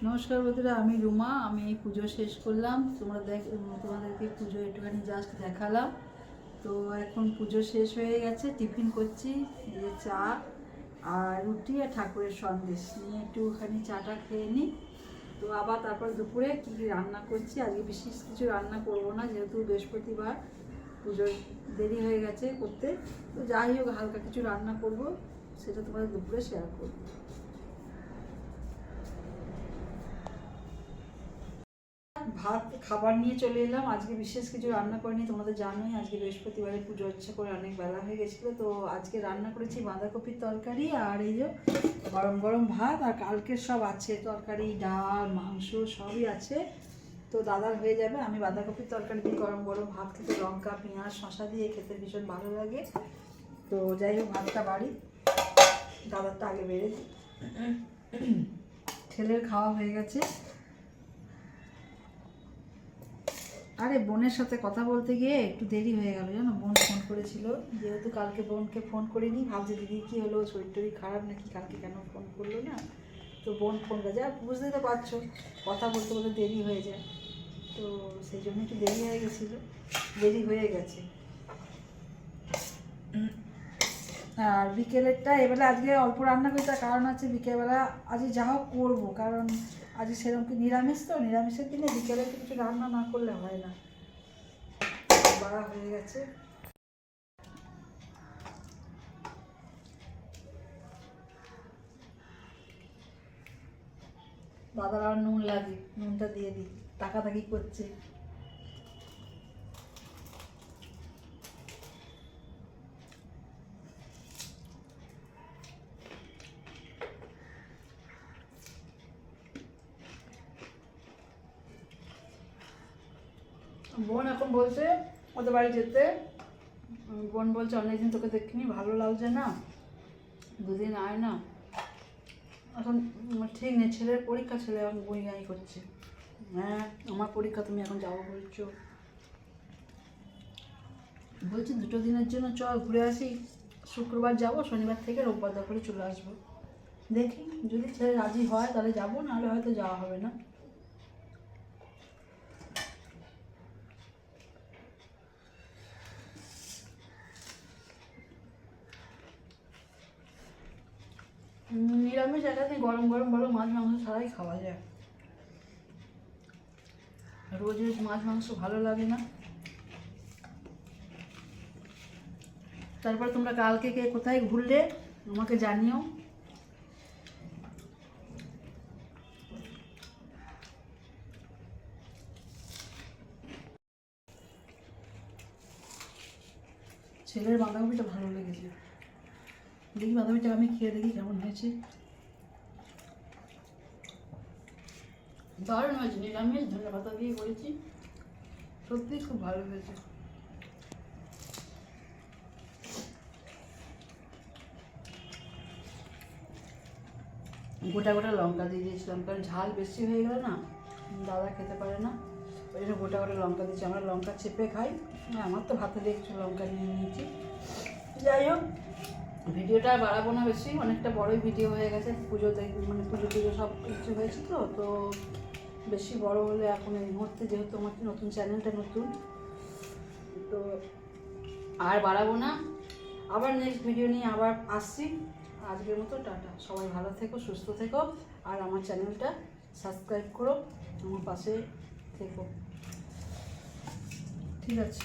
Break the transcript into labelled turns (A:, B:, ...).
A: নমস্কার বন্ধুরা, আমি রুমা। আমি এই পুজো শেষ করলাম, তোমাদেরকে পুজো একটুখানি জাস্ট দেখালাম। তো এখন পুজো শেষ হয়ে গেছে, টিফিন করছি। এই যে চা আর রুটি আর ঠাকুরের সন্দেশ নিয়ে একটুখানি চাটা খেয়ে নিই। তো আবার তারপর দুপুরে কী কী রান্না করছি। আজকে বিশেষ কিছু রান্না করব না, যেহেতু বৃহস্পতিবার, পুজোর দেরি হয়ে গেছে করতে। তো যাই হোক, হালকা কিছু রান্না করব, সেটা তোমাদের দুপুরে শেয়ার করবো। ভাত খাবার নিয়ে চলে এলাম। আজকে বিশেষ কিছু রান্না করিনি, তোমাদের জানোই আজকে বৃহস্পতিবারে পুজো হচ্ছে করে অনেক বেলা হয়ে গেছিলো। তো আজকে রান্না করেছি বাঁধাকপির তরকারি আর এই যে গরম গরম ভাত। আর কালকের সব আছে, তরকারি, ডাল, মাংস সবই আছে। তো দাদার হয়ে যাবে। আমি বাঁধাকপির তরকারি দিয়ে গরম গরম ভাত খেতে লঙ্কা পেঁয়াজ শশা দিয়ে খেতে ভীষণ ভালো লাগে। তো যাই হোক, ভাতটা বাড়ি, দাদারটা আগে বেড়ে দিই। ছেলের খাওয়া হয়ে গেছে। আরে বোনের সাথে কথা বলতে গিয়ে একটু দেরি হয়ে গেল, জানো। বোন ফোন করেছিল, যেহেতু কালকে বোনকে ফোন করিনি, ভাবছি দিদি কী হলো, শরীর টরীর খারাপ নাকি, কালকে কেন ফোন করলো না। তো বোন ফোন করে যায়, বুঝতেই তো পারছো কথা বলতে বলতে দেরি হয়ে যায়। তো সেই জন্য একটু দেরি হয়ে গেছিলো, দেরি হয়ে গেছে। আর বিকেলেরটা এবেলা আজকে অল্প রান্না করি, তার কারণ আছে বিকেলবেলা আজকে যা হোক করবো, কারণ আজকে সেরকম কি নিরামিষ, তো নিরামিষের দিনে বিকেলে কিছু রান্না না করলে হয় না। বাড়া হয়ে গেছে। দাদার আর নুন লাগে, নুনটা দিয়ে দিই, তাকাতাকি করছে। বোন এখন বলছে ওদের বাড়ি যেতে। বোন বলছে অনেকদিন তোকে দেখিনি, ভালো লাগছে না, দুদিন আয় না। এখন ঠিক নেই, ছেলের পরীক্ষা, ছেলে এখন বই করছে। হ্যাঁ, আমার পরীক্ষা, তুমি এখন যাবো বলছো। বলছি 2 দিনের জন্য চল ঘুরে আসি, শুক্রবার যাব, শনিবার থেকে রোববার দখলে চলে আসবো। দেখি যদি ছেলে রাজি হয় তাহলে যাবো, নাহলে হয়তো যাওয়া হবে না। নিরামিষ একাদিন গরম গরম বলো, মাছ মাংস ছাড়াই খাওয়া যায়। রোজ রোজ মাছ মাংস ভালো লাগে না। তারপর তোমরা কালকে কে কোথায় ঘুরলে আমাকে জানিও। ছেলের বাঁধাকপিটা ভালো লেগেছে, দেখি বাঁধাকপিটা আমি খেয়ে দেখি কেমন হয়েছে। দারুণ হয়েছে, নিরামিষ ধনে পাতা দিয়ে করেছি, সত্যি খুব ভালো হয়েছে। গোটা গোটা লঙ্কা দিয়ে দিয়েছিলাম, কারণ ঝাল বেশি হয়ে গেল না, দাদা খেতে পারে না, ওই জন্য গোটা গোটা লঙ্কা দিয়েছি। আমরা লঙ্কা চেপে খাই, আমার তো ভাতে দিয়ে একটু লঙ্কা নিয়ে নিয়েছি। যাই হোক, ভিডিওটা আর বাড়াবো না বেশি, অনেকটা বড়ই ভিডিও হয়ে গেছে। পুজো পুজো সব কিছু হয়েছে, তো বেশি বড় হলে এখন এই মুহূর্তে, যেহেতু আমার নতুন চ্যানেলটা নতুন, তো আর বাড়াবো না। আবার নেক্সট ভিডিও নিয়ে আবার আসছি। আজকের মতো টাটা, সবাই ভালো থেকো, সুস্থ থেকো, আর আমার চ্যানেলটা সাবস্ক্রাইব করো, আমার পাশে থেকো, ঠিক আছে।